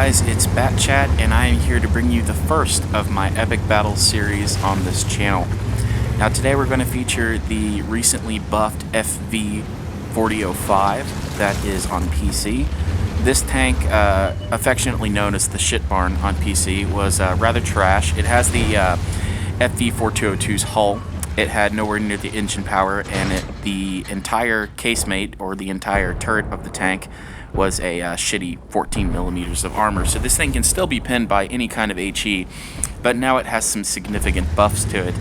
guys, it's BatChat, and I am here to bring you the first of my epic battle series on this channel. Now today we're going to feature the recently buffed FV4005 that is on PC. This tank, affectionately known as the shit barn on PC, was rather trash. It has the FV4002's hull. It had nowhere near the engine power, and the entire casemate, or the entire turret of the tank, was a shitty 14 millimeters of armor. So this thing can still be pinned by any kind of HE, but now it has some significant buffs to it.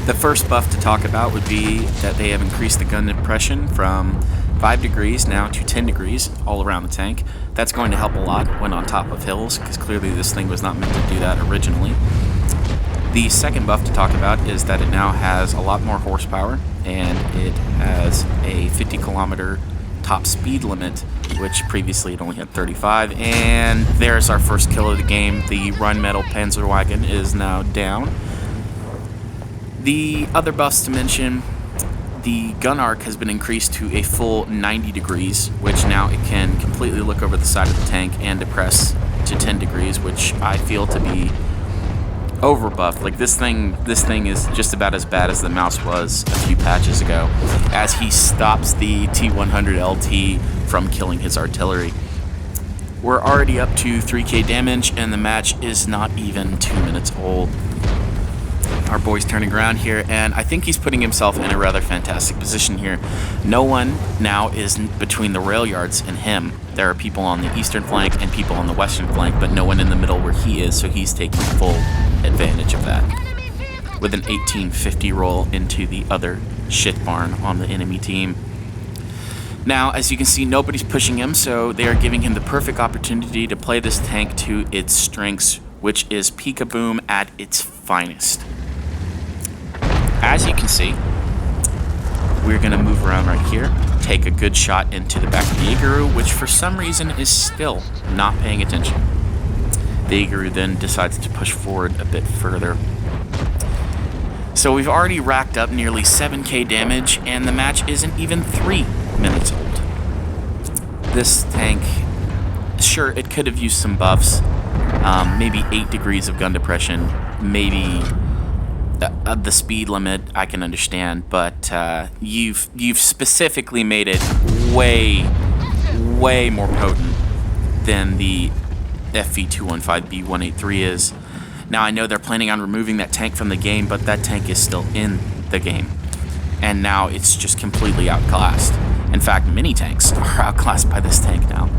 The first buff to talk about would be that they have increased the gun depression from 5 degrees now to 10 degrees all around the tank. That's going to help a lot when on top of hills, because clearly this thing was not meant to do that originally. The second buff to talk about is that it now has a lot more horsepower, and it has a 50-kilometer top speed limit, which previously it only had 35. And there's our first kill of the game. The Run Metal Panzerwagen is now down. The other buffs to mention: the gun arc has been increased to a full 90 degrees, which now it can completely look over the side of the tank and depress to 10 degrees, which I feel to be overbuffed. Like this thing is just about as bad as the mouse was a few patches ago, as he stops the T100 LT from killing his artillery. We're already up to 3k damage, and the match is not even 2 minutes old. Our boy's turning around here, and I think he's putting himself in a rather fantastic position here. No one now is between the rail yards and him. There are people on the eastern flank and people on the western flank, but no one in the middle where he is, so he's taking full advantage of that with an 1850 roll into the other shit barn on the enemy team. Now, as you can see, nobody's pushing him, so they are giving him the perfect opportunity to play this tank to its strengths, which is peek-a-boom at its finest. As you can see, we're going to move around right here, take a good shot into the back of the Jaegeru, which for some reason is still not paying attention. The Jaegeru then decides to push forward a bit further. So we've already racked up nearly 7k damage, and the match isn't even 3 minutes old. This tank, sure, it could have used some buffs, maybe 8 degrees of gun depression, maybe the speed limit I can understand, but you've specifically made it way more potent than the FV4005B183 is. Now I know they're planning on removing that tank from the game, but that tank is still in the game, and now it's just completely outclassed. In fact, many tanks are outclassed by this tank now.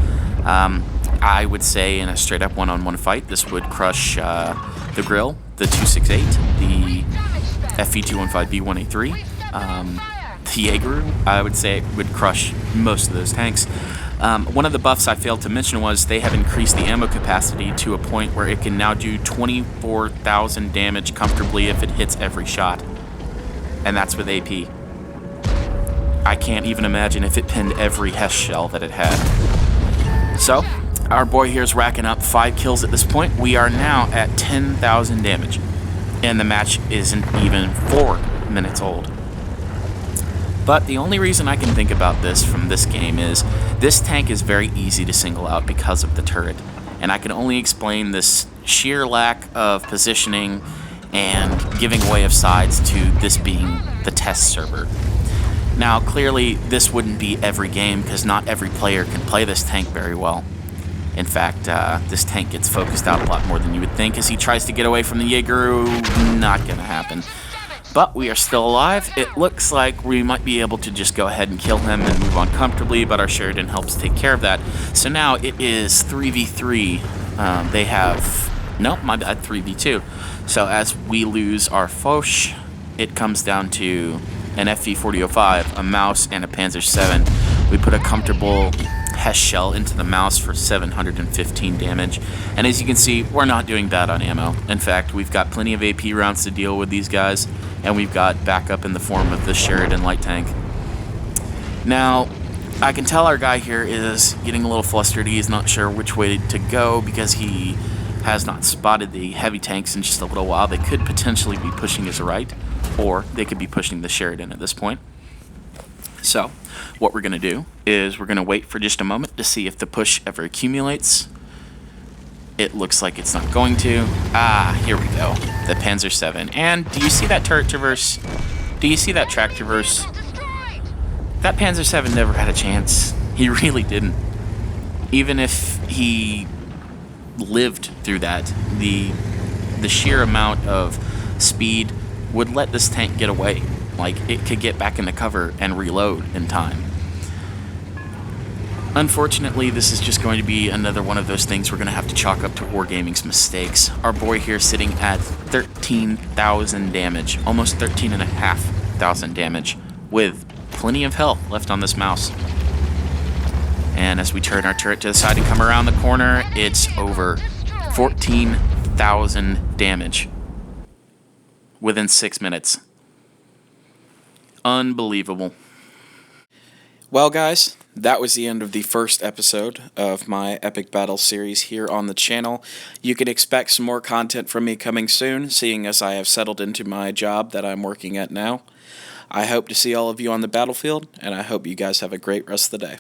I would say in a straight up one-on-one fight, this would crush the Grill, the 268, the FV215B183, the Jaegeru. I would say it would crush most of those tanks. One of the buffs I failed to mention was they have increased the ammo capacity to a point where it can now do 24,000 damage comfortably if it hits every shot. And that's with AP. I can't even imagine if it pinned every Hesh shell that it had. So, our boy here is racking up 5 kills at this point. We are now at 10,000 damage, and the match isn't even 4 minutes old. But the only reason I can think about this from this game is this tank is very easy to single out because of the turret, and I can only explain this sheer lack of positioning and giving away of sides to this being the test server. Now, clearly, this wouldn't be every game, because not every player can play this tank very well. In fact, this tank gets focused out a lot more than you would think as he tries to get away from the Jaegeru. Not gonna happen. But we are still alive. It looks like we might be able to just go ahead and kill him and move on comfortably, but our Sheridan helps take care of that. So now it is 3v3. They have... Nope, my bad, 3v2. So as we lose our Foch, it comes down to an FV4005, a mouse, and a Panzer 7. We put a comfortable Hesh shell into the mouse for 715 damage. And as you can see, we're not doing bad on ammo. In fact, we've got plenty of AP rounds to deal with these guys, and we've got backup in the form of the Sheridan light tank. Now, I can tell our guy here is getting a little flustered. He is not sure which way to go because he has not spotted the heavy tanks in just a little while. They could potentially be pushing his right, or they could be pushing the Sheridan at this point. So, what we're going to do is we're going to wait for just a moment to see if the push ever accumulates. It looks like it's not going to. Ah, here we go. The Panzer VII. And do you see that turret traverse? Do you see that track traverse? That Panzer VII never had a chance. He really didn't. Even if he lived through that, the sheer amount of speed would let this tank get away. Like, it could get back into cover and reload in time. Unfortunately, this is just going to be another one of those things we're going to have to chalk up to Wargaming's mistakes. Our boy here sitting at 13,000 damage, almost 13,500 damage, with plenty of health left on this mouse. And as we turn our turret to the side and come around the corner, it's over 14,000 damage within 6 minutes. Unbelievable. Well, guys, that was the end of the first episode of my Epic Battle series here on the channel. You can expect some more content from me coming soon, seeing as I have settled into my job that I'm working at now. I hope to see all of you on the battlefield, and I hope you guys have a great rest of the day.